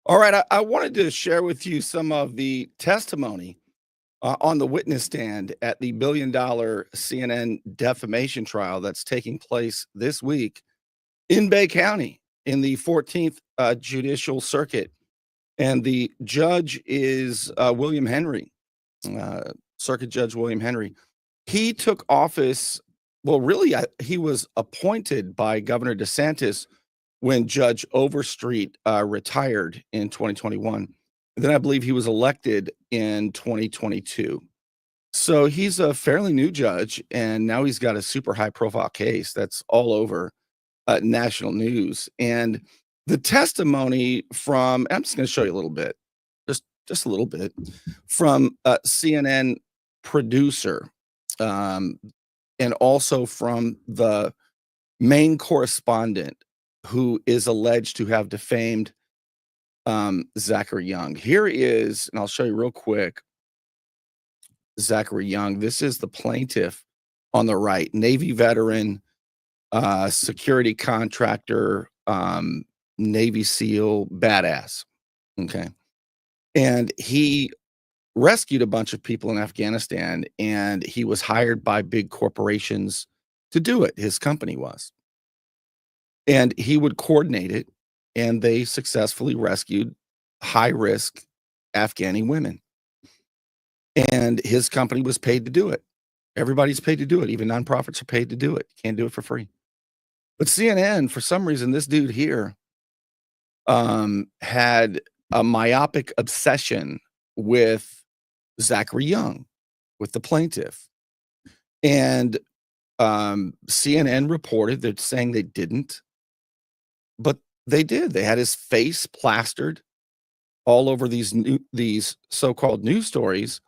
All right, I wanted to share with you some of the testimony on the witness stand at the $1 billion CNN defamation trial that's taking place this week in Bay County in the 14th Judicial Circuit. And the judge is William Henry, Circuit Judge William Henry. He took office, well, really, he was appointed by Governor DeSantis when Judge Overstreet retired in 2021. And then I believe he was elected in 2022. So he's a fairly new judge, and now he's got a super high profile case that's all over national news. And the testimony from, I'm just going to show you a little bit, just a little bit from CNN producer, um, and also from the main correspondent who is alleged to have defamed Zachary Young. Here is, and I'll show you real quick, Zachary Young. This is the plaintiff on the right, Navy veteran, security contractor, Navy SEAL, badass. Okay. And he rescued a bunch of people in Afghanistan, and he was hired by big corporations to do it. His company was. And he would coordinate it, and they successfully rescued high-risk Afghani women. And his company was paid to do it. Everybody's paid to do it. Even nonprofits are paid to do it. Can't do it for free. But CNN, for some reason, this dude here had a myopic obsession with Zachary Young, with the plaintiff. And CNN reported that saying they didn't, but they did. They had his face plastered all over these so-called news stories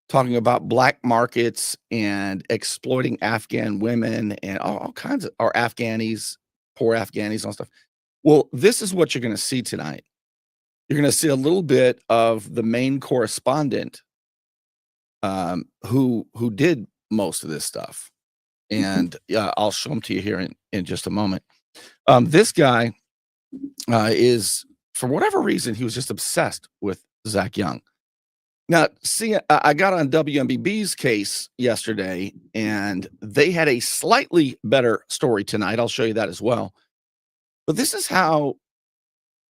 talking about black markets and exploiting Afghan women and all kinds of, or Afghanis, poor Afghanis and stuff. Well, this is what you're going to see tonight. You're going to see a little bit of the main correspondent who did most of this stuff. And I'll show them to you here in just a moment. This guy is, for whatever reason, he was just obsessed with Zach Young. Now, see, I got on WMBB's case yesterday, and they had a slightly better story tonight. I'll show you that as well. But this is how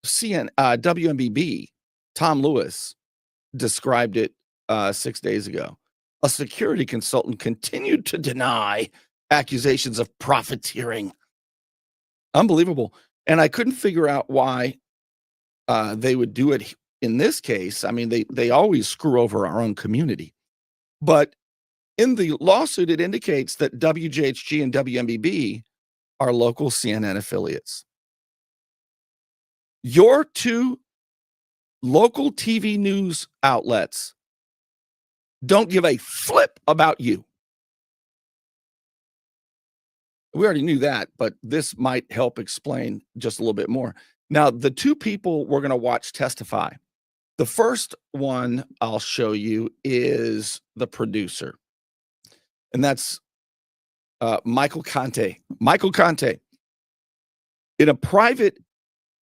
WMBB, Tom Lewis, described it 6 days ago. A security consultant continued to deny accusations of profiteering. Unbelievable. And I couldn't figure out why they would do it in this case. I mean, they always screw over our own community. But in the lawsuit, it indicates that WJHG and WMBB are local CNN affiliates. Your two local TV news outlets don't give a flip about you. We already knew that, but this might help explain just a little bit more. Now, the two people we're going to watch testify. The first one I'll show you is the producer, and that's Michael Conte. Michael Conte, in a private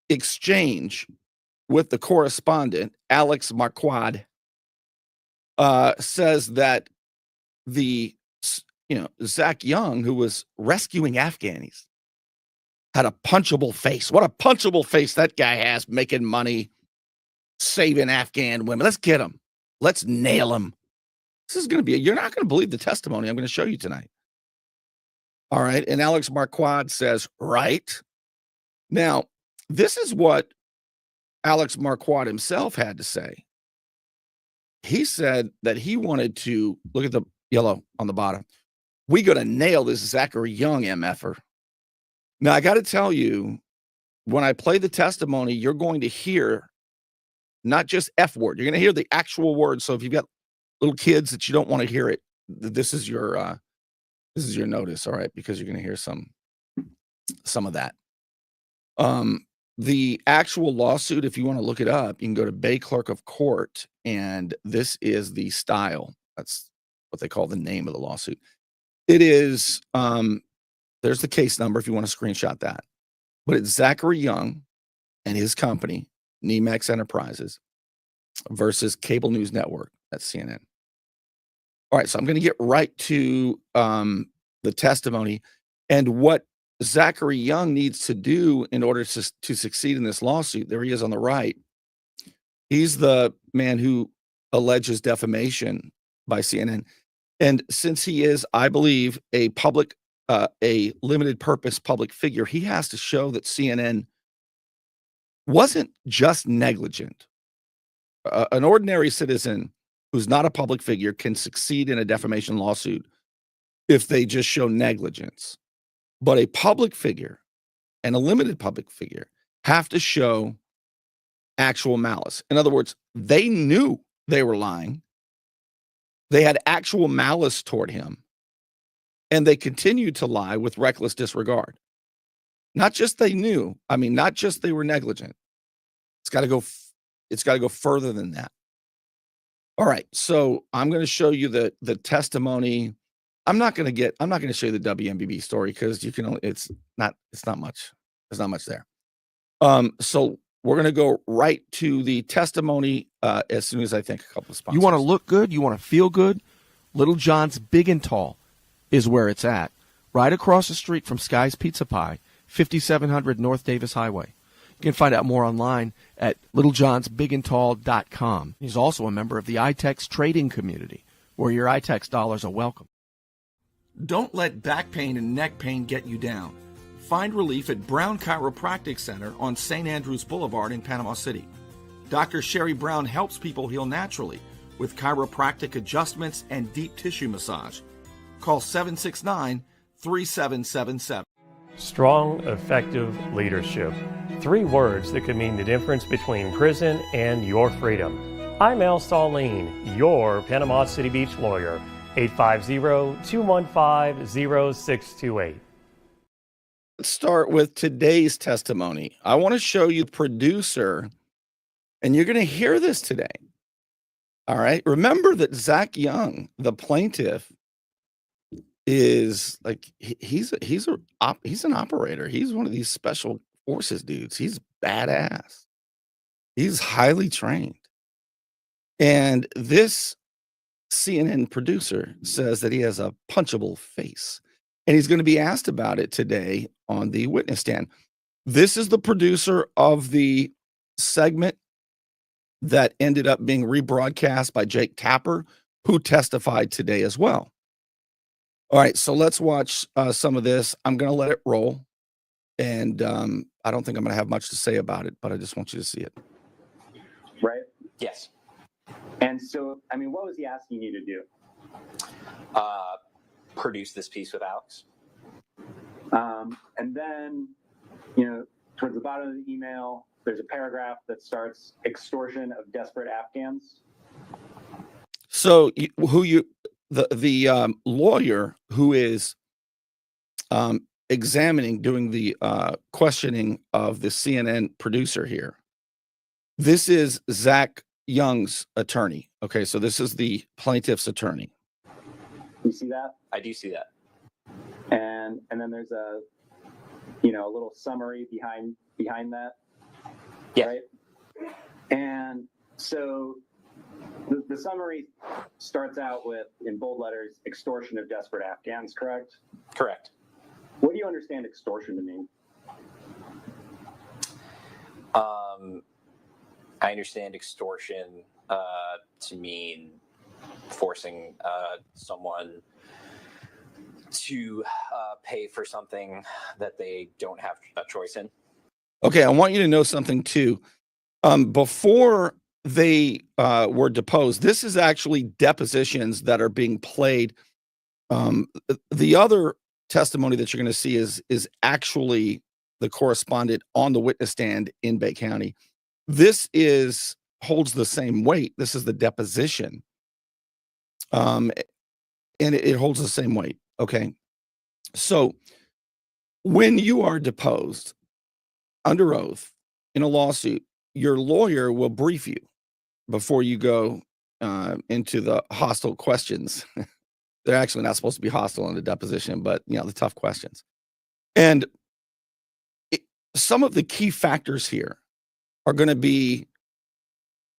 exchange with the correspondent, Alex Marquardt, says that Zach Young, who was rescuing Afghanis, had a punchable face. What a punchable face that guy has, making money, saving Afghan women. Let's get him. Let's nail him. This is going to be, you're not going to believe the testimony I'm going to show you tonight. All right. And Alex Marquardt says, right. Now, this is what Alex Marquardt himself had to say. He said that he wanted to, look at the yellow on the bottom, we got to nail this Zachary Young MFer. Now, I got to tell you, when I play the testimony, you're going to hear not just F word. You're going to hear the actual word. So if you've got little kids that you don't want to hear it, this is your notice, all right? Because you're going to hear some of that. The actual lawsuit, if you want to look it up, you can go to Bay Clerk of Court, and this is the style. That's what they call the name of the lawsuit. It is, there's the case number if you want to screenshot that. But it's Zachary Young and his company Nemex Enterprises, versus Cable News Network, that's CNN. All right, so I'm going to get right to the testimony and what Zachary Young needs to do in order to succeed in this lawsuit. There he is on the right. He's the man who alleges defamation by CNN. And since he is, I believe, a limited purpose public figure, he has to show that CNN wasn't just negligent. An ordinary citizen who's not a public figure can succeed in a defamation lawsuit if they just show negligence. But a public figure and a limited public figure have to show actual malice. In other words, they knew they were lying. They had actual malice toward him, and they continued to lie with reckless disregard. Not just they knew, not just they were negligent. It's got to go further than that. All right, so I'm going to show you the testimony. I'm not going to show you the WMBB story because it's not much. There's not much there. So we're going to go right to the testimony as soon as I think a couple of sponsors. You want to look good? You want to feel good? Little John's Big and Tall is where it's at. Right across the street from Sky's Pizza Pie, 5700 North Davis Highway. You can find out more online at littlejohnsbigandtall.com. He's also a member of the iTex trading community, where your iTex dollars are welcome. Don't let back pain and neck pain get you down. Find relief at Brown Chiropractic Center on St. Andrews Boulevard in Panama City. Dr. Sherry Brown helps people heal naturally with chiropractic adjustments and deep tissue massage. Call 769-3777. Strong, effective leadership. 3 words that could mean the difference between prison and your freedom. I'm Al Stallene, your Panama City Beach lawyer. 850-215-0628. Let's start with today's testimony. I want to show you the producer, and you're going to hear this today. All right. Remember that Zach Young, the plaintiff, is like he's an operator. He's one of these special forces dudes. He's badass. He's highly trained. And this CNN producer says that he has a punchable face, and he's going to be asked about it today on the witness stand. This is the producer of the segment that ended up being rebroadcast by Jake Tapper, who testified today as well. All right, so let's watch some of this. I'm going to let it roll, and I don't think I'm going to have much to say about it, but I just want you to see it. Right? Yes. And so, what was he asking you to do? Produce this piece with Alex. And then, towards the bottom of the email, there's a paragraph that starts extortion of desperate Afghans. So the lawyer who is doing the questioning of the CNN producer here, this is Zach Young's attorney. Okay, so this is the plaintiff's attorney. You see that? I do see that. And then there's a little summary behind that. Yeah. Right? And so the summary starts out with, in bold letters, extortion of desperate Afghans, correct? Correct. What do you understand extortion to mean? I understand extortion to mean forcing someone to pay for something that they don't have a choice in. Okay, I want you to know something too. Before they were deposed, this is actually depositions that are being played. The other testimony that you're going to see is actually the correspondent on the witness stand in Bay County. This holds the same weight. This is the deposition. And it holds the same weight. Okay. So when you are deposed under oath in a lawsuit, your lawyer will brief you before you go into the hostile questions. They're actually not supposed to be hostile in the deposition, but the tough questions. And some of the key factors here are going to be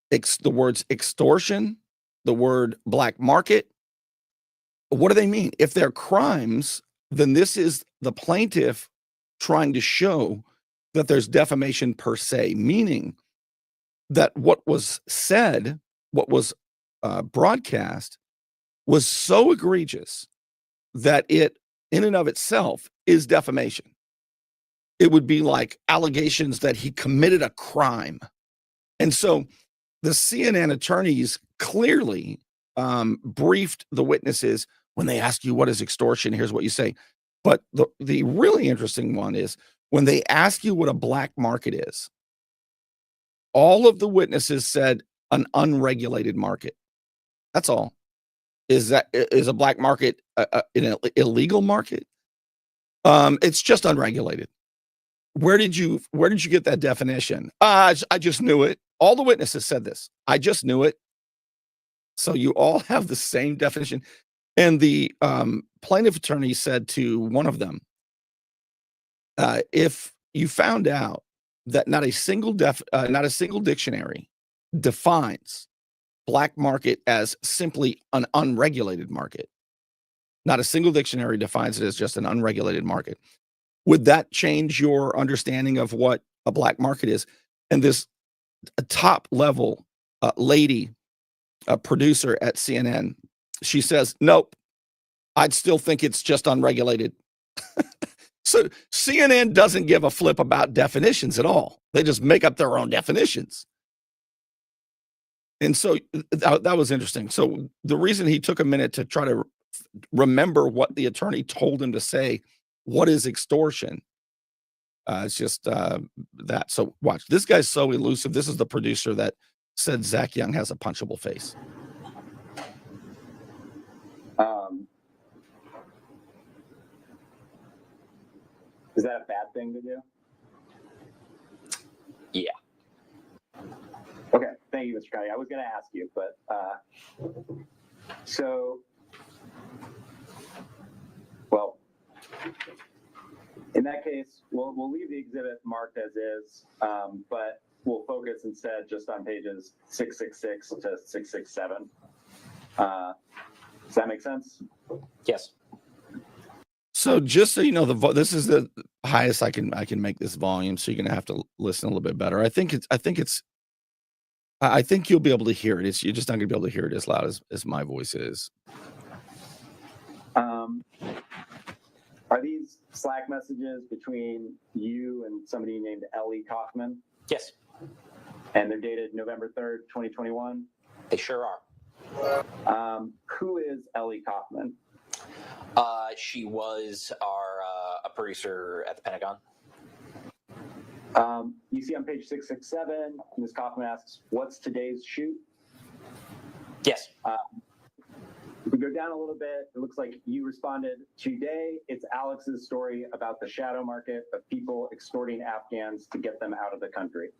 the words extortion, the word black market. What do they mean? If they're crimes, then this is the plaintiff trying to show that there's defamation per se, meaning that what was said, what was broadcast, was so egregious that it, in and of itself, is defamation. It would be like allegations that he committed a crime. And so the CNN attorneys clearly briefed the witnesses when they ask you what is extortion, here's what you say. But the really interesting one is when they ask you what a black market is, all of the witnesses said an unregulated market. That's all. Is a black market an illegal market? It's just unregulated. Where did you get that definition? I just knew it. All the witnesses said this. I just knew it. So you all have the same definition. And the plaintiff attorney said to one of them, if you found out that not a single dictionary defines black market as simply an unregulated market, not a single dictionary defines it as just an unregulated market, would that change your understanding of what a black market is? And this top level lady, a producer at CNN, she says, nope, I'd still think it's just unregulated. So CNN doesn't give a flip about definitions at all. They just make up their own definitions. And so that was interesting. So the reason he took a minute to try to remember what the attorney told him to say, what is extortion? It's just that. So watch. This guy's so elusive. This is the producer that said Zach Young has a punchable face. Is that a bad thing to do? Yeah. Okay, thank you, Mr. Cuddy. I was going to ask you, but so, well, in that case, we'll leave the exhibit marked as is, but we'll focus instead just on pages 666 to 667. Does that make sense? Yes. So just so you know, this is the highest I can make this volume. So you're gonna have to listen a little bit better. I think you'll be able to hear it. You're just not gonna be able to hear it as loud as my voice is. Are these Slack messages between you and somebody named Ellie Kaufman? Yes. And they're dated November 3rd, 2021? They sure are. Who is Ellie Kaufman? She was a producer at the Pentagon. You see on page 667, Ms. Kaufman asks, what's today's shoot? Yes. If we go down a little bit, it looks like you responded, today it's Alex's story about the shadow market of people extorting Afghans to get them out of the country.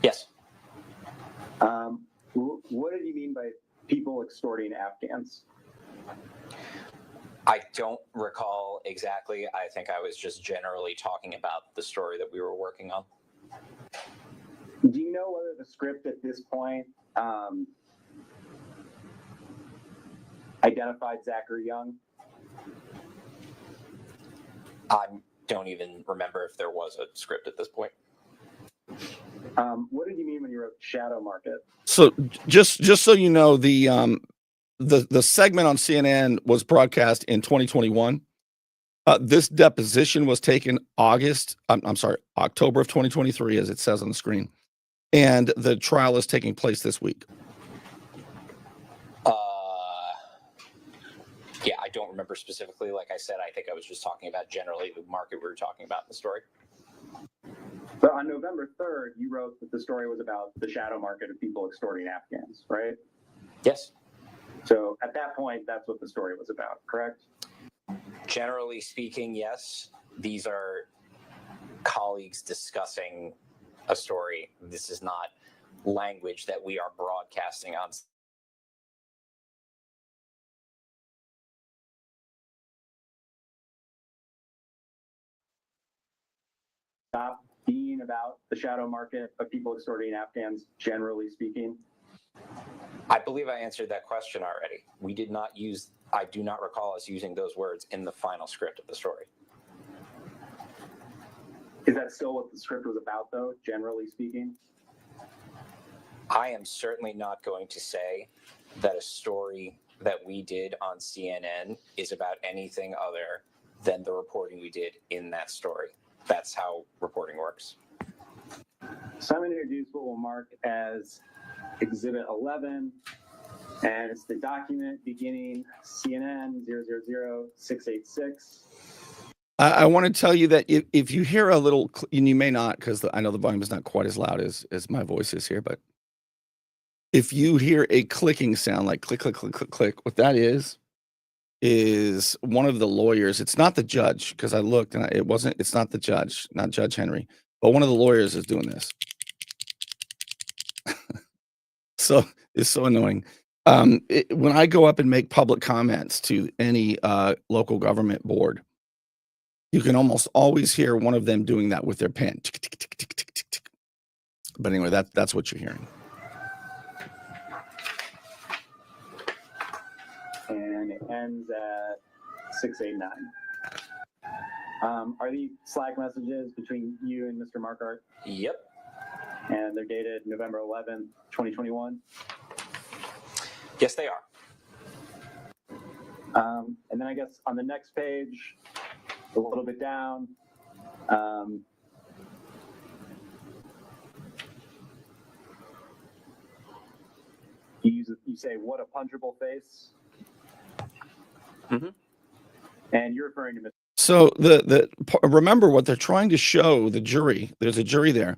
Yes. What did you mean by people extorting Afghans? I don't recall exactly. I think I was just generally talking about the story that we were working on. Do you know whether the script at this point identified Zachary Young? I don't even remember if there was a script at this point. What did you mean when you wrote shadow market? So just so you know, the segment on CNN was broadcast in 2021. This deposition was taken October of 2023, as it says on the screen, and the trial is taking place this week. Yeah, I don't remember specifically. Like I said, I think I was just talking about generally the market we were talking about in the story. So on November 3rd, you wrote that the story was about the shadow market of people extorting Afghans, right? Yes. So at that point, that's what the story was about, correct? Generally speaking, yes. These are colleagues discussing a story. This is not language that we are broadcasting on. Stop. being about the shadow market of people extorting Afghans, generally speaking? I believe I answered that question already. I do not recall us using those words in the final script of the story. Is that still what the script was about, though, generally speaking? I am certainly not going to say that a story that we did on CNN is about anything other than the reporting we did in that story. That's how reporting works. So I'm going to introduce what we'll mark as Exhibit 11, and it's the document beginning CNN 000686. I want to tell you that if you hear a little, and you may not, because I know the volume is not quite as loud as my voice is here, but if you hear a clicking sound like click, click, click, click, click, what that is one of the lawyers. It's not the judge, because I looked and it's not the judge, not Judge Henry, but one of the lawyers is doing this. So it's so annoying. When I go up and make public comments to any local government board, you can almost always hear one of them doing that with their pen. Tick, tick, tick, tick, tick, tick, tick. But anyway, that's what you're hearing. And it ends at 689. Are these Slack messages between you and Mr. Markart? Yep. And they're dated November 11th, 2021? Yes, they are. And then I guess on the next page, a little bit down, you say, "What a punchable face." Mm-hmm. And you're referring to Mr. So remember what they're trying to show the jury, there's a jury there,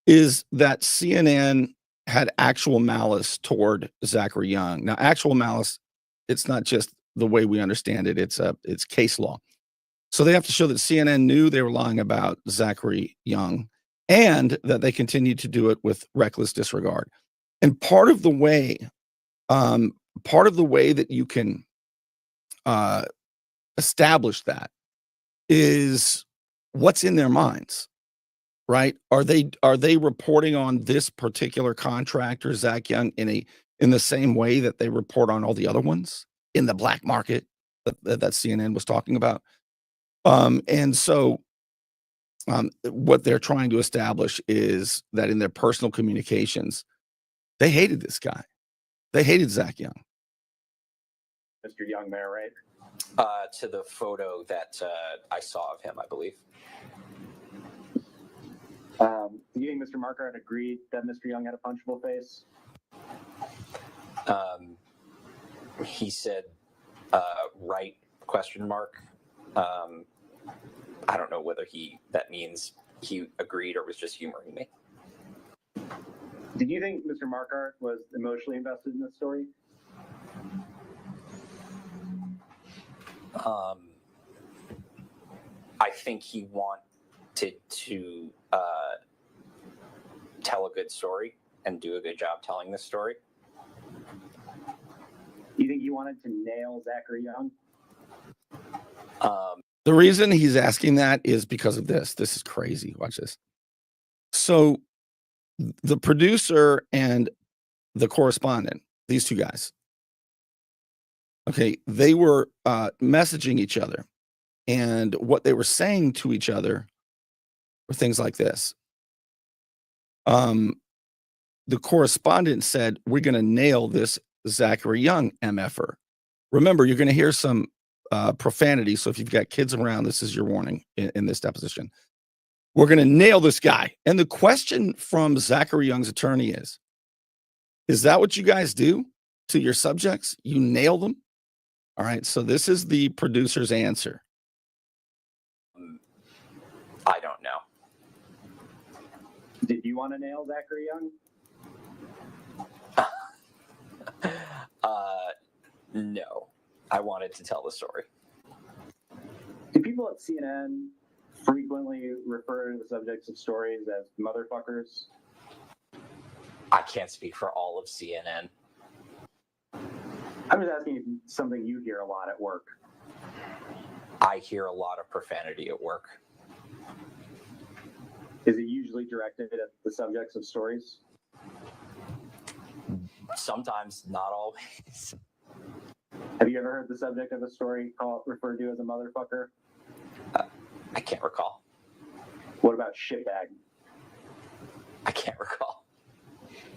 is that CNN had actual malice toward Zachary Young. Now, actual malice, it's not just the way we understand it, it's case law. So they have to show that CNN knew they were lying about Zachary Young and that they continued to do it with reckless disregard. And part of the way that you can establish that is what's in their minds, right? Are they reporting on this particular contractor, Zach Young, in the same way that they report on all the other ones in the black market that CNN was talking about? And so what they're trying to establish is that in their personal communications, they hated this guy. They hated Zach Young. Mr. Young there, right? To the photo that I saw of him, I believe. Do you think Mr. Markart agreed that Mr. Young had a punchable face? He said, right, question mark. I don't know whether that means he agreed or was just humoring me. Did you think Mr. Markart was emotionally invested in this story? I think he wanted to tell a good story and do a good job telling this story. You think he wanted to nail Zachary Young? The reason he's asking that is because of this. This is crazy. Watch this. So the producer and the correspondent, these two guys, okay, they were messaging each other. And what they were saying to each other were things like this. The correspondent said, "We're going to nail this Zachary Young MFer." Remember, you're going to hear some profanity. So if you've got kids around, this is your warning in this deposition. We're going to nail this guy. And the question from Zachary Young's attorney is that what you guys do to your subjects? You nail them? All right. So this is the producer's answer. I don't know. Did you want to nail Zachary Young? No. I wanted to tell the story. Do people at CNN frequently refer to the subjects of stories as motherfuckers? I can't speak for all of CNN. I'm just asking if it's something you hear a lot at work. I hear a lot of profanity at work. Is it usually directed at the subjects of stories? Sometimes, not always. Have you ever heard the subject of a story referred to as a motherfucker? I can't recall. What about shitbag? I can't recall.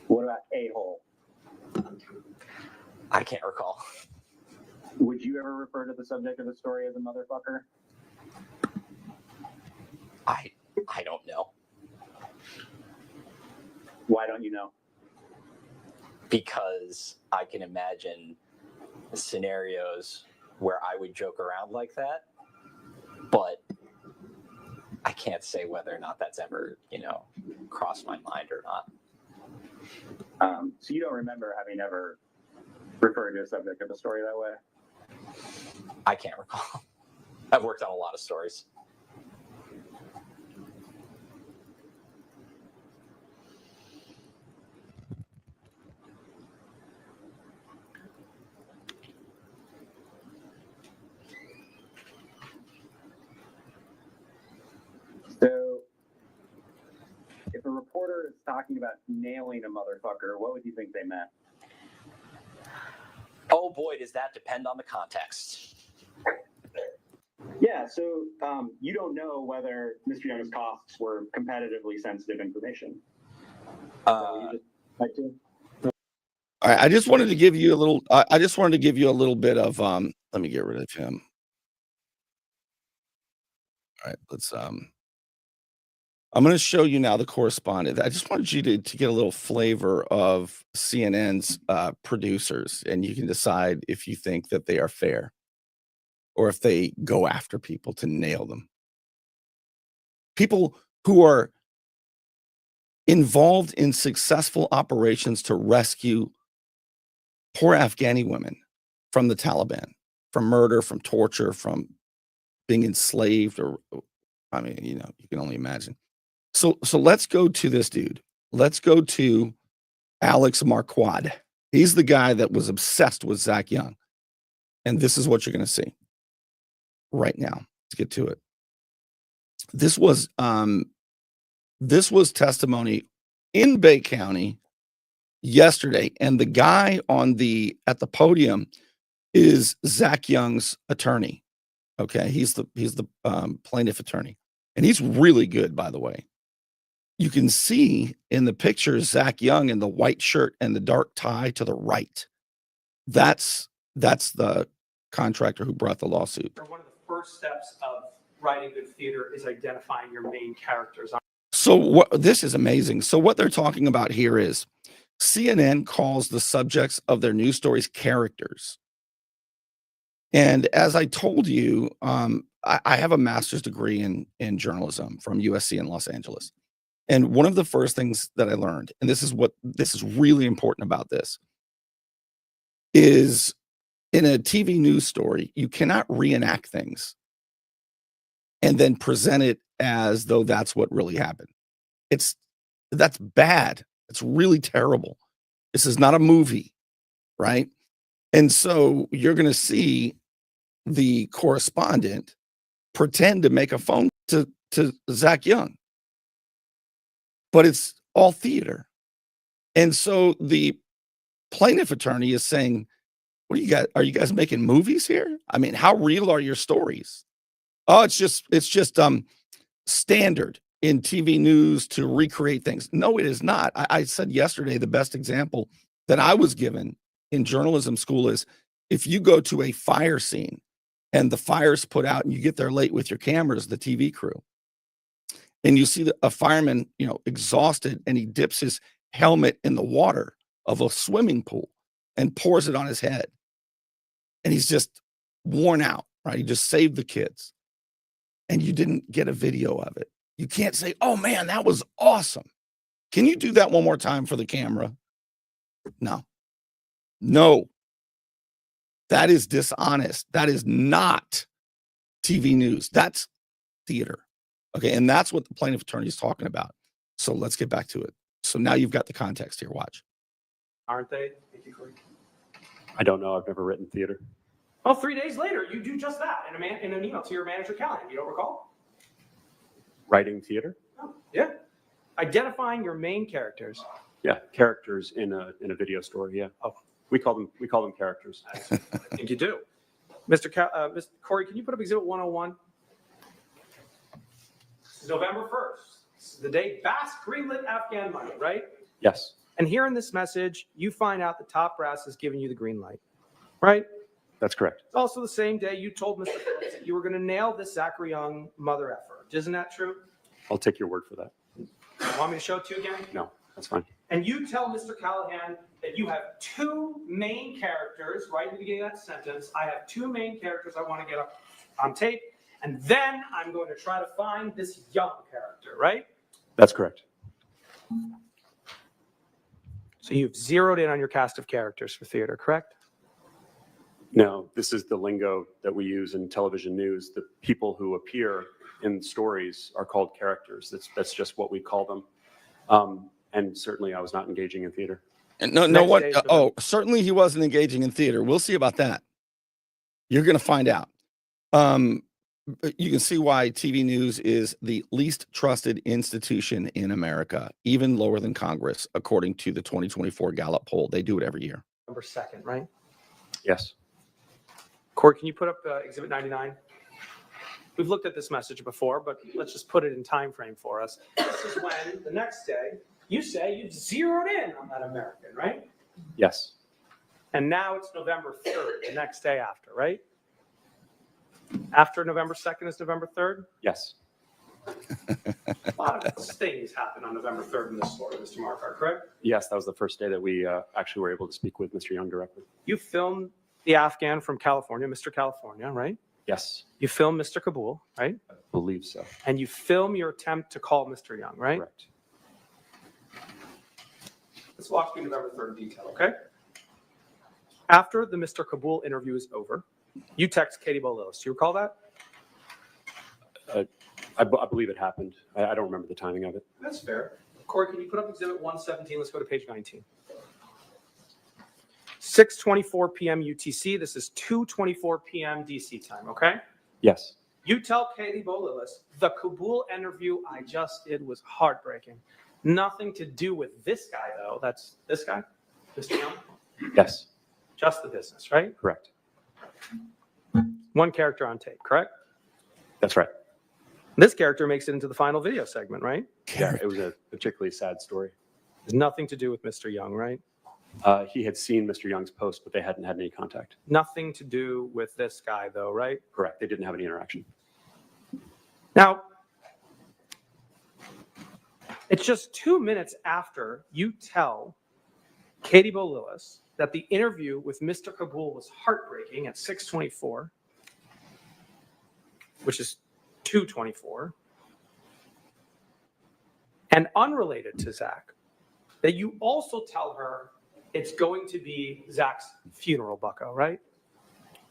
What about a-hole? I can't recall. Would you ever refer to the subject of a story as a motherfucker? I don't know. Why don't you know? Because I can imagine scenarios where I would joke around like that, but I can't say whether or not that's ever, crossed my mind or not. So you don't remember having ever referred to a subject of a story that way? I can't recall. I've worked on a lot of stories. So if a reporter is talking about nailing a motherfucker, what would you think they meant? Oh boy, does that depend on the context. Yeah, so you don't know whether Mr. Young's costs were competitively sensitive information. You just like to? All right, I just wanted to give you a little. I just wanted to give you a little bit of. Let me get rid of him. All right, let's. I'm going to show you now the correspondent. I just wanted you to get a little flavor of CNN's producers, and you can decide if you think that they are fair or if they go after people to nail them. People who are involved in successful operations to rescue poor Afghani women from the Taliban, from murder, from torture, from being enslaved, or I mean, you can only imagine. So let's go to this dude. Let's go to Alex Marquardt. He's the guy that was obsessed with Zach Young. And this is what you're going to see right now. Let's get to it. This was testimony in Bay County yesterday, and the guy at the podium is Zach Young's attorney. Okay, he's the plaintiff attorney, and he's really good, by the way. You can see in the picture Zach Young in the white shirt and the dark tie to the right. That's the contractor who brought the lawsuit. One of the first steps of writing good theater is identifying your main characters. So this is amazing. So what they're talking about here is CNN calls the subjects of their news stories characters. And as I told you, I have a master's degree in journalism from USC in Los Angeles. And one of the first things that I learned, and this is really important about this, is in a TV news story, you cannot reenact things and then present it as though that's what really happened. That's bad. It's really terrible. This is not a movie, right? And so you're going to see the correspondent pretend to make a phone to Zach Young, but it's all theater. And so the plaintiff attorney is saying, what do you got? Are you guys making movies here? I mean, how real are your stories? Oh, it's just standard in TV news to recreate things. No, it is not. I said yesterday, the best example that I was given in journalism school is if you go to a fire scene and the fire's put out and you get there late with your cameras, the TV crew, and you see a fireman, exhausted, and he dips his helmet in the water of a swimming pool and pours it on his head. And he's just worn out, right? He just saved the kids. And you didn't get a video of it. You can't say, oh man, that was awesome. Can you do that one more time for the camera? No. That is dishonest. That is not TV news. That's theater. Okay. And that's what the plaintiff attorney is talking about. So let's get back to it. So now you've got the context here. Watch. Aren't they? Thank you, Corey. I don't know. I've never written theater. Well, 3 days later, you do just that in an email to your manager, Callahan. You don't recall? Writing theater? Yeah. Identifying your main characters. Yeah, characters in a video story. Yeah. Oh. We call them characters. I think you do. Mr. Corey, can you put up Exhibit 101? This is November 1st. This is the day Bass greenlit Afghan money, right? Yes. And here in this message, you find out the top brass is giving you the green light, right? That's correct. It's also the same day you told Mr. Phillips that you were going to nail this Zachary Young mother effer. Isn't that true? I'll take your word for that. Want me to show it to you again? No, that's fine. And you tell Mr. Callahan that you have two main characters right at the beginning of that sentence. I have two main characters I want to get on tape. And then I'm going to try to find this Young character, right? That's correct. So you've zeroed in on your cast of characters for theater, correct? No, this is the lingo that we use in television news. The people who appear in stories are called characters. That's just what we call them. And certainly I was not engaging in theater. And no, Next what? day is the- Oh, certainly he wasn't engaging in theater. We'll see about that. You're going to find out. You can see why TV news is the least trusted institution in America, even lower than Congress, according to the 2024 Gallup poll. They do it every year. November 2nd, right? Yes. Corey, can you put up Exhibit 99? We've looked at this message before, but let's just put it in time frame for us. This is when the next day you say you've zeroed in on that American, right? Yes. And now it's November 3rd, the next day after, right? After November 2nd is November 3rd? Yes. A lot of things happen on November 3rd in this story, Mr. Markar, correct? Yes, that was the first day that we actually were able to speak with Mr. Young directly. You filmed the Afghan from California, Mr. California, right? Yes, You filmed Mr. Kabul, right? I believe so. And you film your attempt to call Mr. Young, right? Correct. Let's walk through November 3rd in detail, okay? After the Mr. Kabul interview is over, you text Katie Bo-Lillis. Do you recall that? I believe it happened. I don't remember the timing of it. That's fair. Corey, can you put up Exhibit 117? Let's go to page 19. 6:24 p.m. UTC. This is 2:24 p.m. DC time, okay? Yes. You tell Katie Bo-Lillis, the Kabul interview I just did was heartbreaking. Nothing to do with this guy, though. That's this guy, Mr. Young? Yes. Just the business, right? Correct. One character on tape, correct? That's right. This character makes it into the final video segment, right? Yeah, it was a particularly sad story. Has nothing to do with Mr. Young, right? He had seen Mr. Young's post, but they hadn't had any contact. Nothing to do with this guy, though, right? Correct. They didn't have any interaction. Now, it's just 2 minutes after you tell Katie Bo-Lillis that the interview with Mr. Kabul was heartbreaking at 6:24, which is 2:24, and unrelated to Zach, that you also tell her it's going to be Zach's funeral, bucko, right?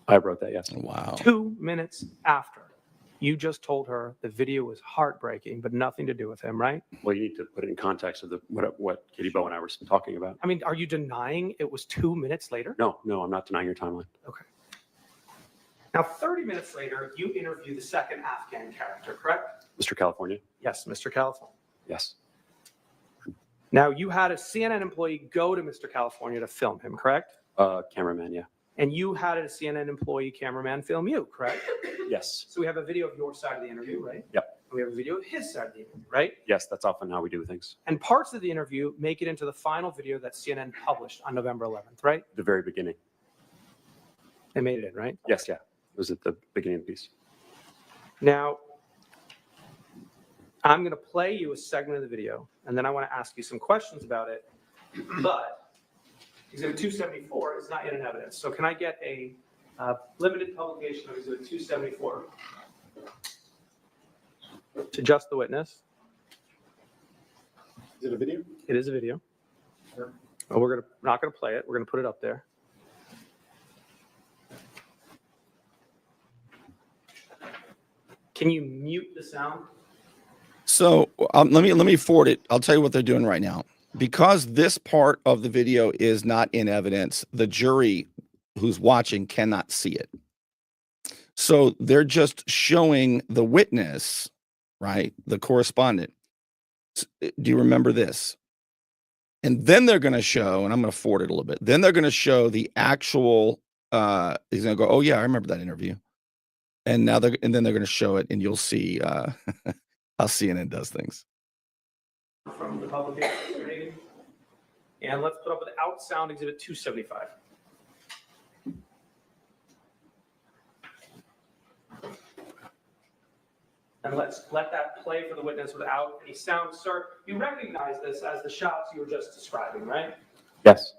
I wrote that, yes. Wow. 2 minutes after you just told her the video was heartbreaking, but nothing to do with him, right? Well, you need to put it in context of what Katie Bo and I were talking about. I mean, are you denying it was 2 minutes later? No, I'm not denying your timeline. Okay. Now, 30 minutes later, you interview the second Afghan character, correct? Mr. California? Yes, Mr. California. Yes. Now, you had a CNN employee go to Mr. California to film him, correct? Cameraman, yeah. And you had a CNN employee cameraman film you, correct? Yes. So we have a video of your side of the interview, right? Yep. And we have a video of his side of the interview, right? Yes, that's often how we do things. And parts of the interview make it into the final video that CNN published on November 11th, right? The very beginning. They made it in, right? Yes, yeah. It was at the beginning of the piece. Now, I'm going to play you a segment of the video, and then I want to ask you some questions about it. But Exhibit 274 is not yet in evidence. So can I get a limited publication of Exhibit 274 to just the witness? Is it a video? It is a video. Sure. Well, we're not going to play it. We're going to put it up there. Can you mute the sound? So let me forward it. I'll tell you what they're doing right now. Because this part of the video is not in evidence, the jury who's watching cannot see it. So they're just showing the witness, right, the correspondent, Do you remember this? And then they're going to show, and I'm going to forward it a little bit. Then they're going to show the actual. He's going to go, oh yeah, I remember that interview. And then they're going to show it, and you'll see how CNN does things. From the publication. And let's put up without sound exhibit 275. And let's let that play for the witness without any sound. Sir, you recognize this as the shots you were just describing, right? Yes.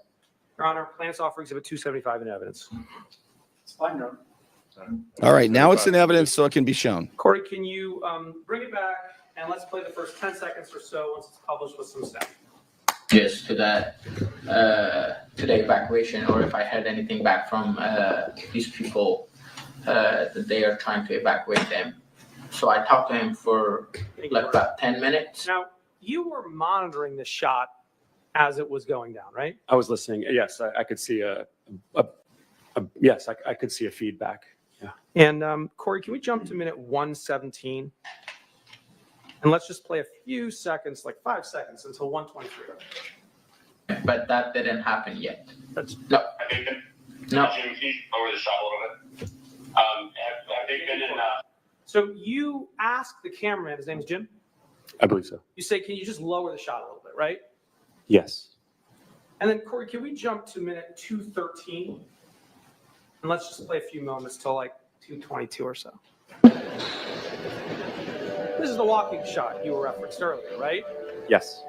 Your Honor, plaintiff's offer exhibit 275 in evidence. It's fine, Your Honor. All right, now it's in evidence, so it can be shown. Corey, can you bring it back and let's play the first 10 seconds or so once it's published with some sound. Yes, to that, to the evacuation, or if I heard anything back from these people that they are trying to evacuate them. So I talked to him for like about 10 minutes. Now, you were monitoring the shot as it was going down, right? I was listening. Yes, I could see yes, I could see a feedback. Yeah. And Corey, can we jump to minute 117? And let's just play a few seconds, like 5 seconds until 123. But that didn't happen yet. That's No, I think that, no. Jim, can you lower the shot a little bit? Have they been in, So you asked the cameraman, his name is Jim, I believe so. you say, can you just lower the shot a little bit, right? Yes. And then Corey, can we jump to minute 213? And let's just play a few moments till like 222 or so. This is the walking shot you referenced earlier, right? Yes.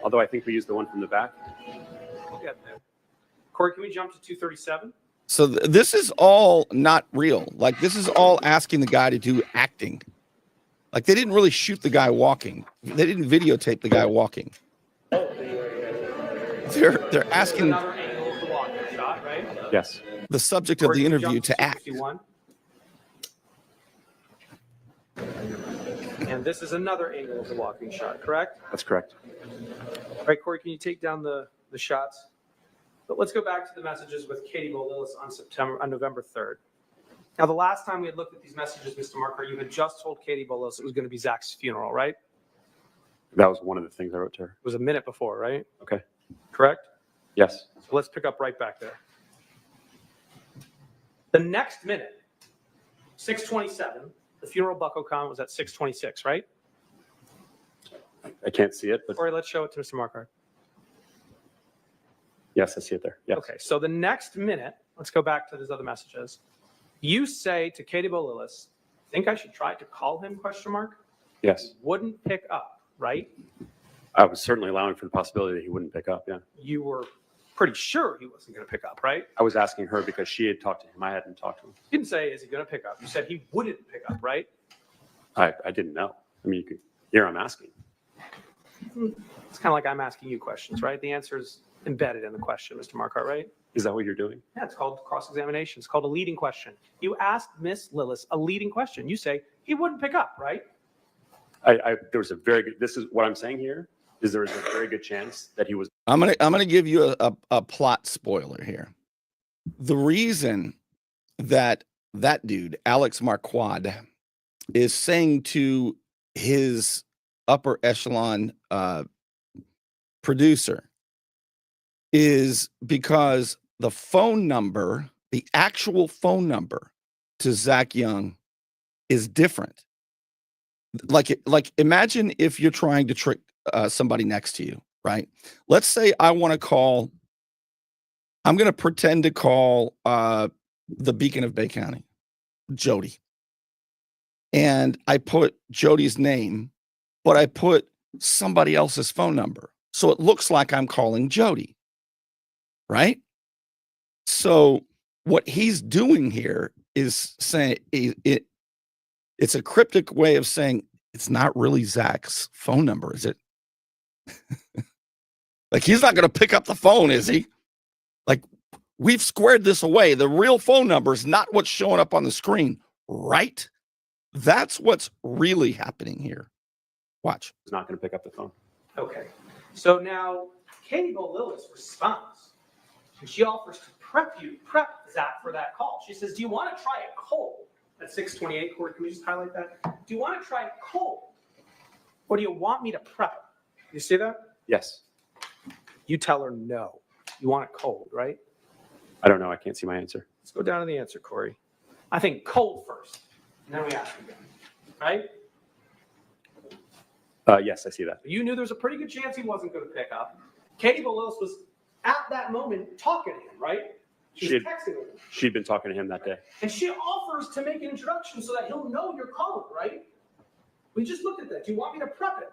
Although I think we used the one from the back. We'll get there. Corey, can we jump to 237? So this is all not real. Like, this is all asking the guy to do acting. Like, they didn't really shoot the guy walking. They didn't videotape the guy walking. They're asking Another angle of the walking shot, right? Yes. the subject of Corey, the can we interview jump to act. 251? And this is another angle of the walking shot, correct? That's correct. All right, Corey, can you take down the shots? But let's go back to the messages with Katie Bolilis on November 3rd. Now, the last time we had looked at these messages, Mr. Marker, you had just told Katie Bolilis it was going to be Zach's funeral, right? That was one of the things I wrote to her. It was a minute before, right? Okay. Correct? Yes. So let's pick up right back there. The next minute, 6:27, the funeral bucko comment was at 6:26, right? I can't see it, but Corey, let's show it to Mr. Marker. yes, I see it there. Yes. Okay, so the next minute, let's go back to those other messages. You say to Katie Bolilis, think I should try to call him, question mark? Yes. Wouldn't pick up, right? I was certainly allowing for the possibility that he wouldn't pick up. Yeah. You were pretty sure he wasn't going to pick up, right? I was asking her because she had talked to him. I hadn't talked to him. You didn't say, is he going to pick up? You said he wouldn't pick up, right? I didn't know. I mean, here I'm asking. It's kind of like I'm asking you questions, right? The answer is embedded in the question, Mr. Marquardt, right? Is that what you're doing? Yeah, it's called cross-examination. It's called a leading question. You asked Miss Lillis a leading question. You say, he wouldn't pick up, right? There was a very good, this is what I'm saying here, is there was a very good chance that he was. I'm gonna give you a plot spoiler here. The reason that dude, Alex Marquardt, is saying to his upper echelon producer is because the phone number, the actual phone number to Zach Young is different. Like imagine if you're trying to trick somebody next to you, right? Let's say I want to call, I'm going to pretend to call the Beacon of Bay County, Jody. And I put Jody's name, but I put somebody else's phone number. So it looks like I'm calling Jody, right? So what he's doing here is saying it's a cryptic way of saying it's not really Zach's phone number, is it? Like, he's not going to pick up the phone, is he? Like, we've squared this away. The real phone number is not what's showing up on the screen, right? That's what's really happening here. Watch. He's not going to pick up the phone. Okay. So now Katie Bolilis responds, and she offers to prep Zach for that call. She says, do you want to try it cold? At 6:28, Corey, can we just highlight that? Do you want to try it cold? Or do you want me to prep it? You see that? Yes. You tell her no. You want it cold, right? I don't know. I can't see my answer. Let's go down to the answer, Corey. I think cold first, and then we ask again, right? Yes, I see that. You knew there was a pretty good chance he wasn't going to pick up. Katie Willis was at that moment talking to him, right? She's She'd- texting him. She'd been talking to him that day. And she offers to make an introduction so that he'll know you're calling, right? We just looked at that. Do you want me to prep it?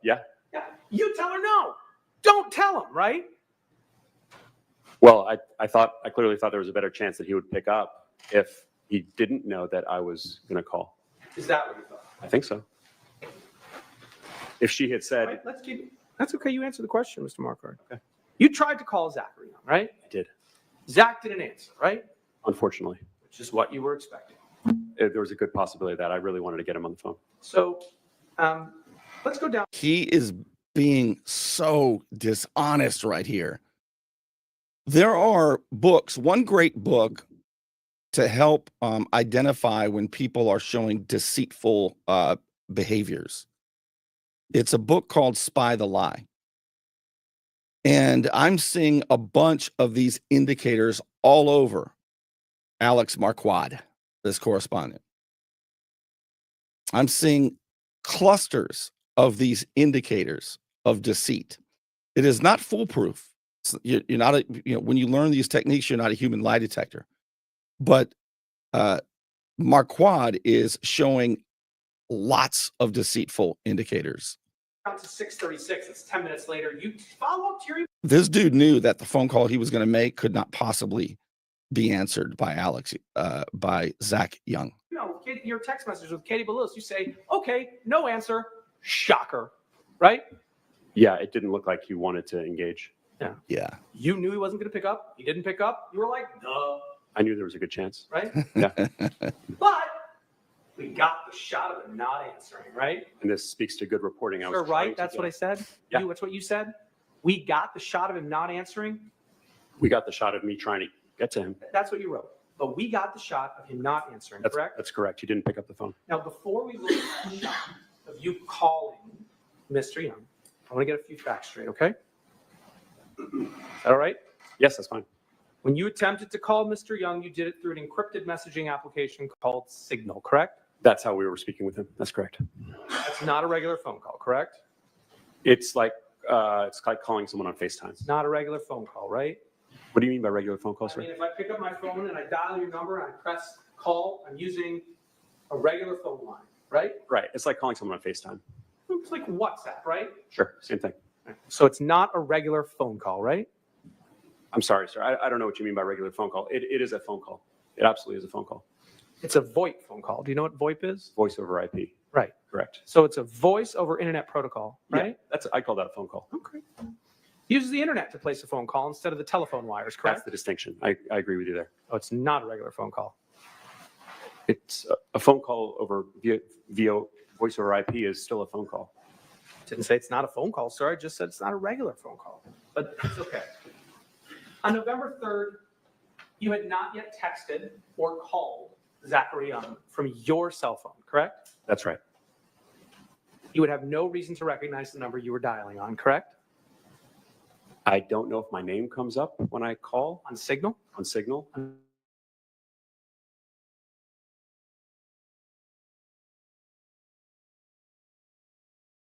Yeah. Yeah. You tell her no. Don't tell him, right? Well, I clearly thought there was a better chance that he would pick up if he didn't know that I was going to call. Is that what you thought? I think so. If she had said, Right, let's keep it. That's okay. You answer the question, Mr. Marquardt. Okay. You tried to call Zachary, right? I did, Zach didn't answer, right? unfortunately, Which is what you were expecting. there was a good possibility of that I really wanted to get him on the phone. So let's go down. He is being so dishonest right here. There are books, one great book to help identify when people are showing deceitful behaviors. It's a book called Spy the Lie. And I'm seeing a bunch of these indicators all over Alex Marquardt, this correspondent. I'm seeing clusters of these indicators of deceit. It is not foolproof. You're not a, when you learn these techniques, you're not a human lie detector. But Marquardt is showing lots of deceitful indicators. Down to 6:36. It's 10 minutes later. You follow up to your This dude knew that the phone call he was going to make could not possibly be answered by by Zach Young. your text message with Katie Willis. You say, okay, no answer. Shocker, right? Yeah, it didn't look like he wanted to engage. Yeah. You knew he wasn't going to pick up. He didn't pick up. You were like, duh, I knew there was a good chance. right? Yeah. But we got the shot of him not answering, right? And this speaks to good reporting. I was Sure, trying right? to That's get. what I said. Yeah. That's what you said. We got the shot of him not answering. We got the shot of me trying to get to him. That's what you wrote. But we got the shot of him not answering, correct? That's correct. He didn't pick up the phone. Now, before we look at the shot of you calling Mr. Young, I want to get a few facts straight, okay? Is that all right? Yes, that's fine. When you attempted to call Mr. Young, you did it through an encrypted messaging application called Signal, correct? That's how we were speaking with him. That's correct. That's not a regular phone call, correct? It's like calling someone on FaceTime. It's not a regular phone call, right? What do you mean by regular phone calls, I sir? mean, if I pick up my phone and I dial your number and I press call, I'm using a regular phone line, right? Right. It's like calling someone on FaceTime. It's like WhatsApp, right? Sure. Same thing. So it's not a regular phone call, right? I'm sorry, sir. I don't know what you mean by regular phone call. It is a phone call. It absolutely is a phone call. It's a VoIP phone call. Do you know what VoIP is? Voice over IP. Right. Correct. So it's a voice over internet protocol, right? Yeah, I call that a phone call. Okay. Uses the internet to place a phone call instead of the telephone wires, That's correct? the distinction. I agree with you there. Oh, it's not a regular phone call. It's a phone call over via voice over IP is still a phone call. Didn't say it's not a phone call, sir. I just said it's not a regular phone call. But it's okay. On November 3rd, you had not yet texted or called Zachary Young from your cell phone, correct? That's right. You would have no reason to recognize the number you were dialing on, correct? I don't know if my name comes up when I call On Signal? on Signal.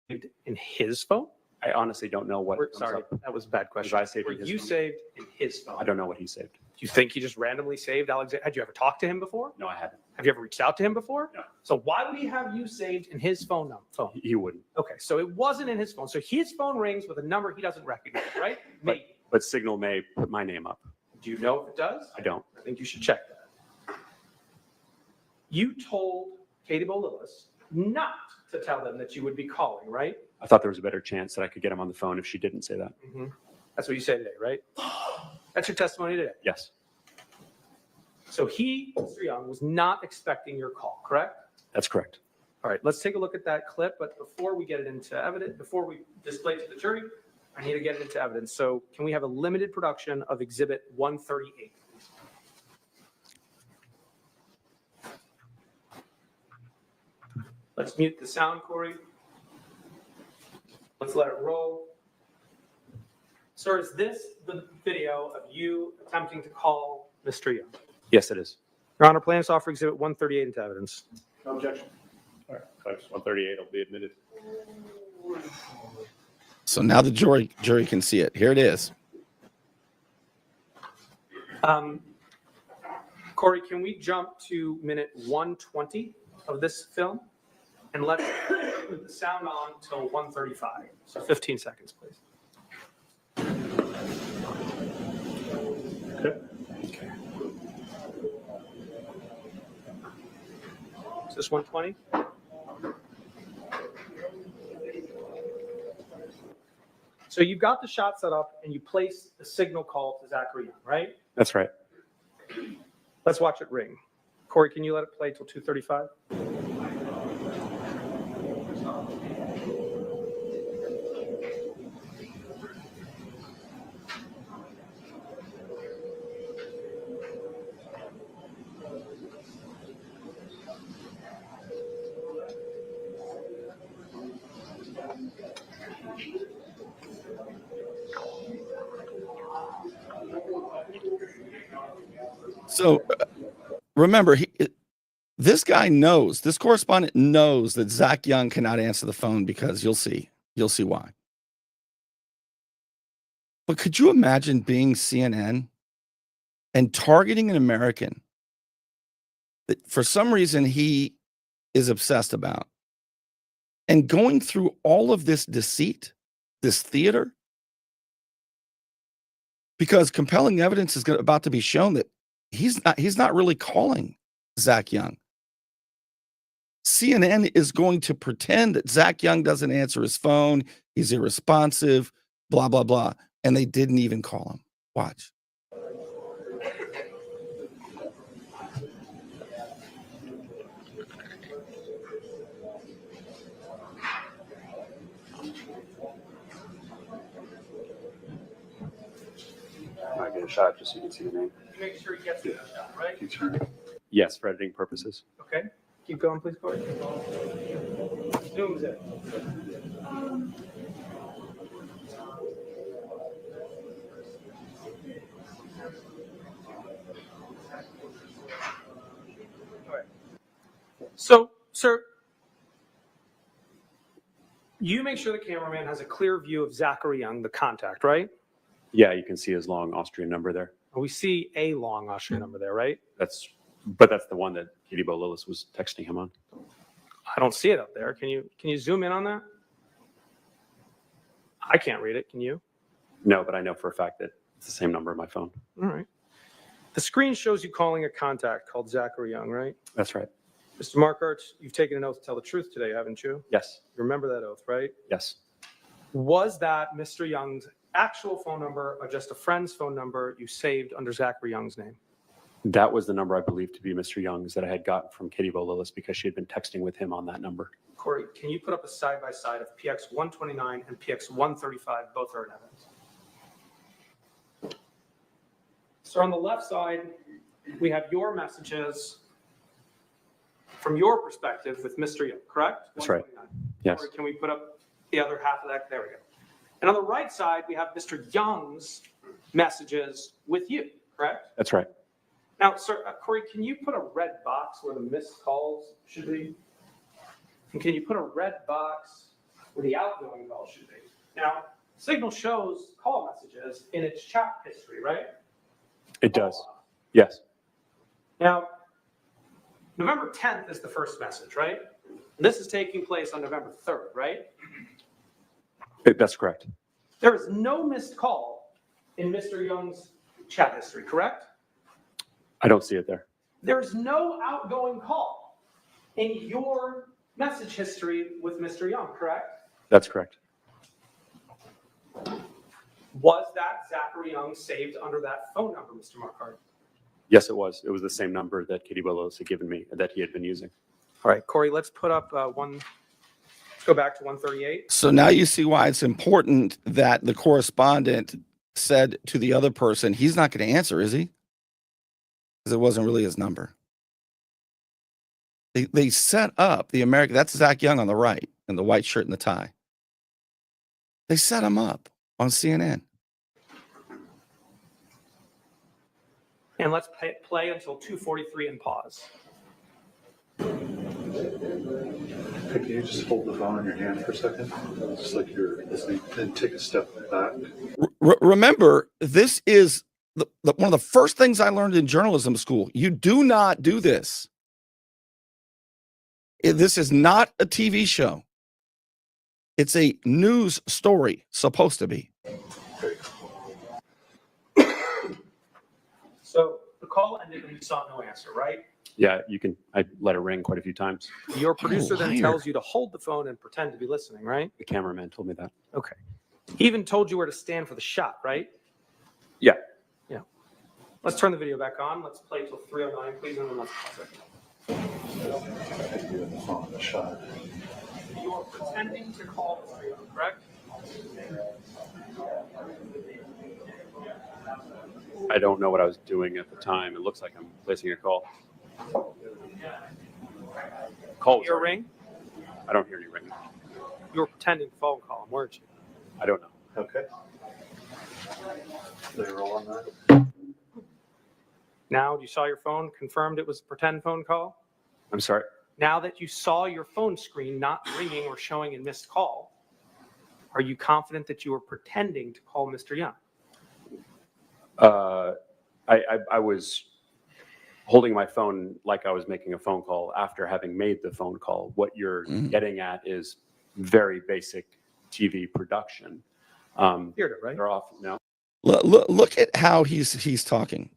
In his phone? I honestly don't know what comes Sorry, up. that was a bad question. Was I saved Were in his you phone? saved in his phone? I don't know what he saved. Do you think he just randomly saved Alexander? Had you ever talked to him before? No, I haven't. Have you ever reached out to him before? No. So why would he have you saved in his phone number? He wouldn't. Okay, so it wasn't in his phone. So his phone rings with a number he doesn't recognize, right? But- Maybe. But Signal may put my name up. Do you know if it does? I don't. I think you should check that. You told Katie Bolilis not to tell them that you would be calling, right? I thought there was a better chance that I could get him on the phone if she didn't say that. That's what you said today, right? That's your testimony today. Yes. So he, Mr. Young, was not expecting your call, correct? That's correct. All right, let's take a look at that clip. But before we get it into evidence, before we display it to the jury, I need to get it into evidence. So can we have a limited production of Exhibit 138? Let's mute the sound, Corey. Let's let it roll. Sir, is this the video of you attempting to call Mr. Young? Yes, it is. Your Honor, plans to offer Exhibit 138 into evidence. No objection. All right, Claims 138 will be admitted. So now the jury can see it. Here it is. Corey, can we jump to minute 120 of this film? And let's put the sound on till 135. So 15 seconds, please. Okay. Is this 120? So you've got the shot set up and you place the signal call to Zachary Young, right? That's right. Let's watch it ring. Corey, can you let it play till 2:35? So remember, this guy knows, this correspondent knows that Zach Young cannot answer the phone because you'll see why. But could you imagine being CNN and targeting an American that for some reason he is obsessed about and going through all of this deceit, this theater? Because compelling evidence is about to be shown that he's not really calling Zach Young. CNN is going to pretend that Zach Young doesn't answer his phone, he's irresponsive, blah, blah, blah. And they didn't even call him. Watch. I get a shot just so you can see the name. Make sure he gets it done, right? Yes, for editing purposes. Okay. Keep going, please, Corey. Zooms in. All right. So, sir, you make sure the cameraman has a clear view of Zachary Young, the contact, right? Yeah, you can see his long Austrian number there. We see a long Austrian number there, right? That's the one that Katie Bo Lillis was texting him on. I don't see it up there. Can you zoom in on that? I can't read it. Can you? No, but I know for a fact that it's the same number on my phone. All right. The screen shows you calling a contact called Zachary Young, right? That's right. Mr. Markart, you've taken an oath to tell the truth today, haven't you? Yes. You remember that oath, right? Yes. Was that Mr. Young's actual phone number or just a friend's phone number you saved under Zachary Young's name? That was the number I believed to be Mr. Young's that I had gotten from Katie Bo Lillis because she had been texting with him on that number. Corey, can you put up a side-by-side of PX 129 and PX 135? Both are in evidence. So on the left side, we have your messages from your perspective with Mr. Young, correct? That's right. 129. Yes. Or can we put up the other half of that? There we go. And on the right side, we have Mr. Young's messages with you, correct? That's right. Now, sir, Corey, can you put a red box where the missed calls should be? And can you put a red box where the outgoing calls should be? Now, Signal shows call messages in its chat history, right? It does. Yes. Now, November 10th is the first message, right? And this is taking place on November 3rd, right? That's correct. There is no missed call in Mr. Young's chat history, correct? I don't see it there. There is no outgoing call in your message history with Mr. Young, correct? That's correct. Was that Zachary Young saved under that phone number, Mr. Markart? Yes, it was. It was the same number that Katie Bo Lillis had given me that he had been using. All right, Corey, let's put up let's go back to 138. So now you see why it's important that the correspondent said to the other person, he's not going to answer, is he? Because it wasn't really his number. They set up the American. That's Zach Young on the right in the white shirt and the tie. They set him up on CNN. And let's play until 2:43 and pause. Hey, can you just hold the phone in your hand for a second? Just like you're listening, and take a step back. Remember, this is one of the first things I learned in journalism school. You do not do this. This is not a TV show. It's a news story, supposed to be. So the call ended and you saw no answer, right? Yeah, you can. I let it ring quite a few times. Your producer then liar. tells you to hold the phone and pretend to be listening, right? The cameraman told me that. Okay. He even told you where to stand for the shot, right? Yeah. Yeah. Let's turn the video back on. Let's play till 3:09, please, and then let's pause it. The phone, the shot. You are pretending to call Mr. Young, correct? I don't know what I was doing at the time. It looks like I'm placing a call. Call was Your already- ring? I don't hear any ring. You were pretending phone call, weren't you? I don't know. Okay. They roll on that. Now you saw your phone, confirmed it was a pretend phone call? I'm sorry. Now that you saw your phone screen not ringing or showing a missed call, are you confident that you were pretending to call Mr. Young? I was holding my phone like I was making a phone call after having made the phone call. What you're getting at is very basic TV production. Theater, right? They're often no. Look at how he's talking.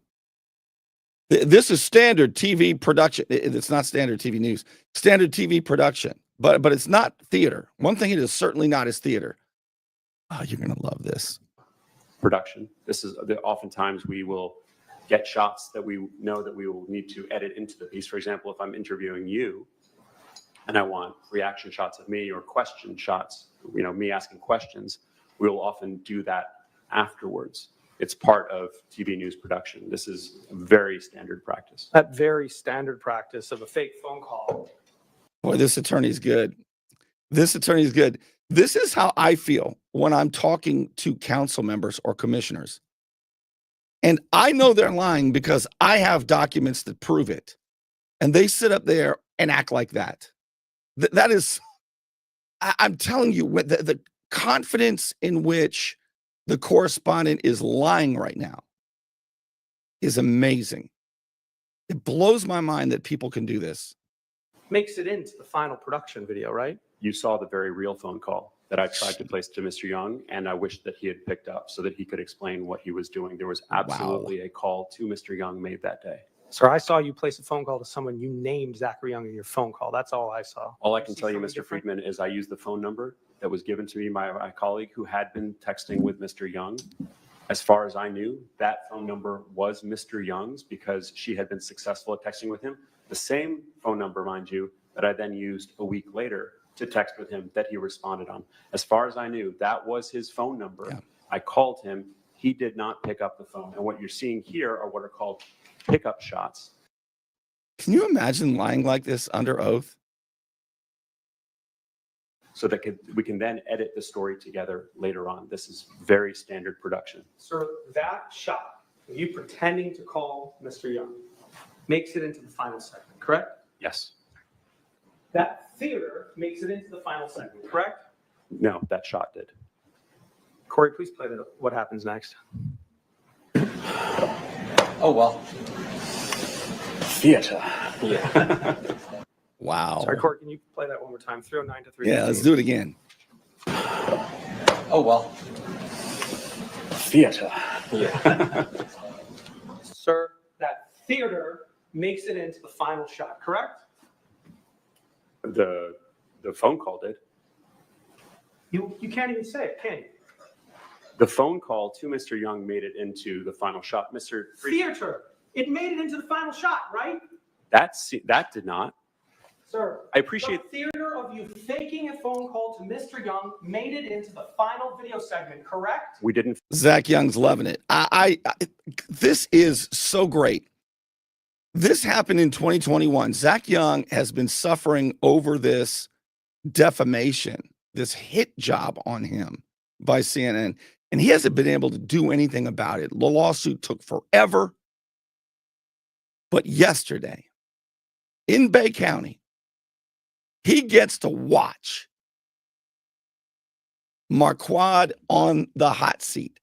This is standard TV production. It's not standard TV news. Standard TV production, but it's not theater. One thing it is certainly not is theater. Oh, you're gonna love this. Production. This is oftentimes we will get shots that we know that we will need to edit into the piece. For example, if I'm interviewing you and I want reaction shots of me or question shots, me asking questions, we will often do that afterwards. It's part of TV news production. This is very standard practice. That very standard practice of a fake phone call. Boy, this attorney's good. This attorney's good. This is how I feel when I'm talking to council members or commissioners. And I know they're lying because I have documents that prove it. And they sit up there and act like that. That is, I'm telling you, the confidence in which the correspondent is lying right now is amazing. It blows my mind that people can do this. Makes it into the final production video, right? You saw the very real phone call that I tried to place to Mr. Young, and I wish that he had picked up so that he could explain what he was doing. There was absolutely a call to Mr. Young made that day. Sir, I saw you place a phone call to someone. You named Zachary Young in your phone call. That's all I saw. All I can tell you, something Mr. different? Friedman, is I used the phone number that was given to me by my colleague who had been texting with Mr. Young. As far as I knew, that phone number was Mr. Young's because she had been successful at texting with him. The same phone number, mind you, that I then used a week later to text with him that he responded on. As far as I knew, that was his phone number. Yeah. I called him. He did not pick up the phone. And what you're seeing here are what are called pickup shots. Can you imagine lying like this under oath? So that we can then edit the story together later on. This is very standard production. Sir, that shot, you pretending to call Mr. Young, makes it into the final segment, correct? Yes. That theater makes it into the final segment, correct? No, that shot did. Corey, please play what happens next. Oh, well. Theater. Wow. Sorry, Corey, can you play that one more time? 309 to 315. Yeah, let's do it again. Oh, well. Theater. Sir, that theater makes it into the final shot, correct? The phone call did. You can't even say it, can you? The phone call to Mr. Young made it into the final shot. Mr. Friedman, Theater, it made it into the final shot, right? that did not. Sir, I appreciate the theater of you faking a phone call to Mr. Young made it into the final video segment, correct? we didn't. Zach Young's loving it. This is so great. This happened in 2021. Zach Young has been suffering over this defamation, this hit job on him by CNN, and he hasn't been able to do anything about it. The lawsuit took forever. But yesterday, in Bay County, he gets to watch Marquand on the hot seat.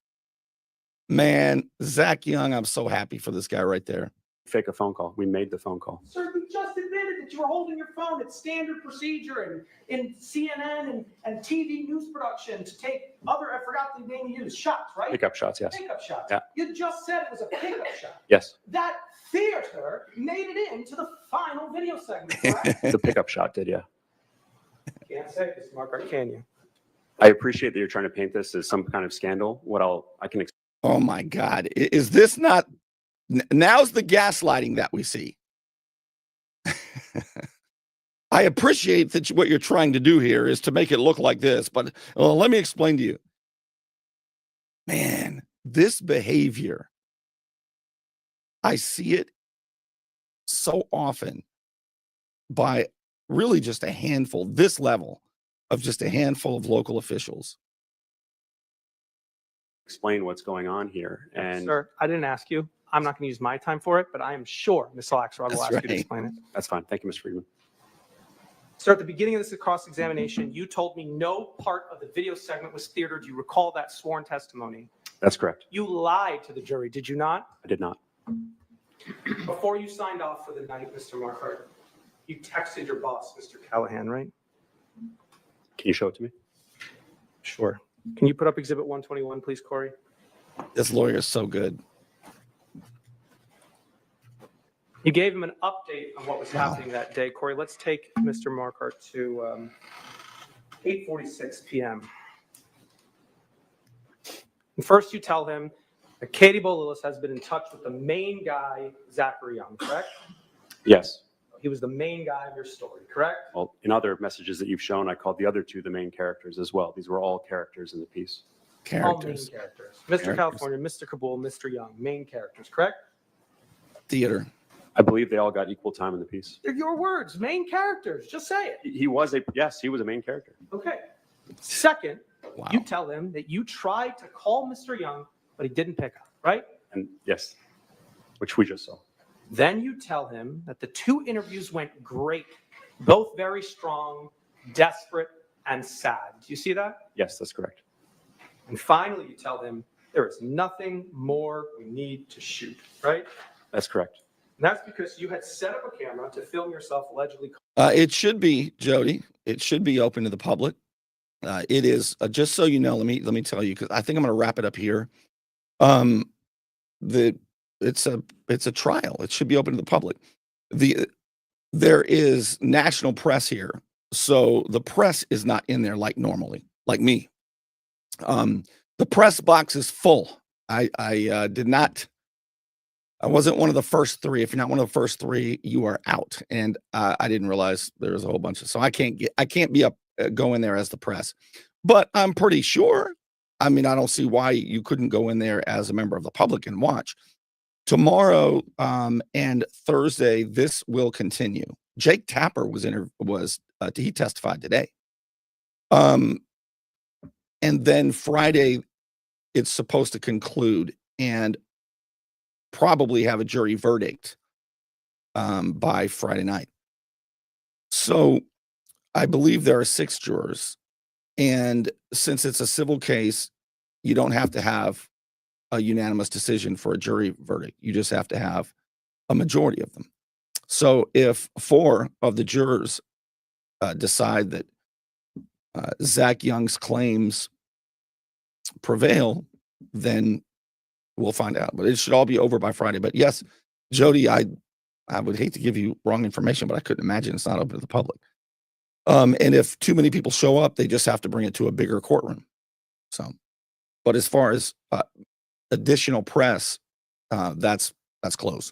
Man, Zach Young, I'm so happy for this guy right there. Fake a phone call. We made the phone call. Sir, you just admitted that you were holding your phone. It's standard procedure in CNN and TV news production to take other, I forgot the name you used, shots, right? Pickup shots, yes. Pickup shots. Yeah. You just said it was a pickup shot. Yes. That theater made it into the final video segment, correct? The pickup shot did, yeah. Can't say this, Mark, can you? I appreciate that you're trying to paint this as some kind of scandal. I can Oh my God. Is this not, now's the gaslighting that we see. I appreciate that what you're trying to do here is to make it look like this, but let me explain to you. Man, this behavior, I see it so often by really just a handful, this level of just a handful of local officials. explain what's going on here. And Sir, I didn't ask you. I'm not going to use my time for it, but I am sure Ms. Axelrod will ask you to explain it. that's fine. Thank you, Mr. Friedman. Sir, at the beginning of this cross-examination, you told me no part of the video segment was theater. Do you recall that sworn testimony? That's correct. You lied to the jury, did you not? I did not. Before you signed off for the night, Mr. Markhart, you texted your boss, Mr. Callahan, right? Can you show it to me? Sure. Can you put up Exhibit 121, please, Corey? This lawyer is so good. You gave him an update on what was happening that day. Corey, let's take Mr. Markhart to 8:46 p.m. And first you tell him that Katie Bolilis has been in touch with the main guy, Zachary Young, correct? Yes. He was the main guy of your story, correct? Well, in other messages that you've shown, I called the other two the main characters as well. These were all characters in the piece. All main Characters. characters. Mr. California, Mr. Kabul, Mr. Young, main characters, correct? Theater. I believe they all got equal time in the piece. They're your words, main characters. Just say it. He was a main character. Okay. Second, Wow. you tell him that you tried to call Mr. Young, but he didn't pick up, right? And yes, which we just saw. Then you tell him that the two interviews went great, both very strong, desperate, and sad. Do you see that? Yes, that's correct. And finally, you tell him there is nothing more we need to shoot, right? That's correct. And that's because you had set up a camera to film yourself allegedly. It should be, Jody. It should be open to the public. It is just so you know. Let me tell you, because I think I'm going to wrap it up here. It's a trial. It should be open to the public. There is national press here, so the press is not in there like normally, like me. The press box is full. I wasn't one of the first three. If you're not one of the first three, you are out. And I didn't realize there was a whole bunch of. So I can't be up go in there as the press. But I'm pretty sure. I mean, I don't see why you couldn't go in there as a member of the public and watch. Tomorrow and Thursday, this will continue. Jake Tapper he testified today. And then Friday, it's supposed to conclude and probably have a jury verdict by Friday night. So I believe there are 6 jurors. And since it's a civil case, you don't have to have a unanimous decision for a jury verdict. You just have to have a majority of them. So if 4 of the jurors decide that Zach Young's claims prevail, then we'll find out. But it should all be over by Friday. But yes, Jody, I would hate to give you wrong information, but I couldn't imagine it's not open to the public. And if too many people show up, they just have to bring it to a bigger courtroom. So, but as far as additional press, that's close.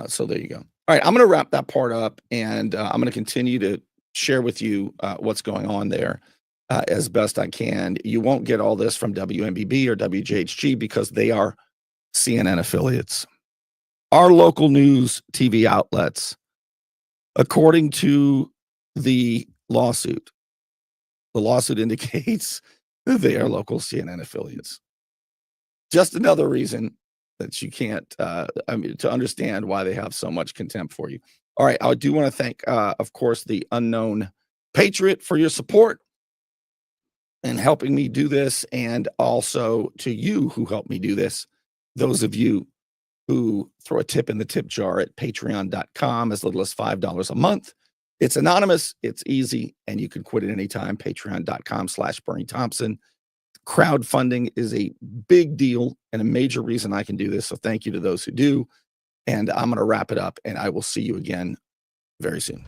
So there you go. All right, I'm going to wrap that part up, and I'm going to continue to share with you what's going on there as best I can. You won't get all this from WMBB or WJHG because they are CNN affiliates. our local news TV outlets, according to the lawsuit indicates that they are local CNN affiliates. Just another reason that you can't, to understand why they have so much contempt for you. All right. I do want to thank, of course, the Unknown Patriot for your support and helping me do this. And also to you who helped me do this. Those of you who throw a tip in the tip jar at patreon.com as little as $5 a month. It's anonymous, it's easy, and you can quit at any time. Patreon.com/Bernie Thompson. Crowdfunding is a big deal and a major reason I can do this. So thank you to those who do. And I'm going to wrap it up, and I will see you again very soon.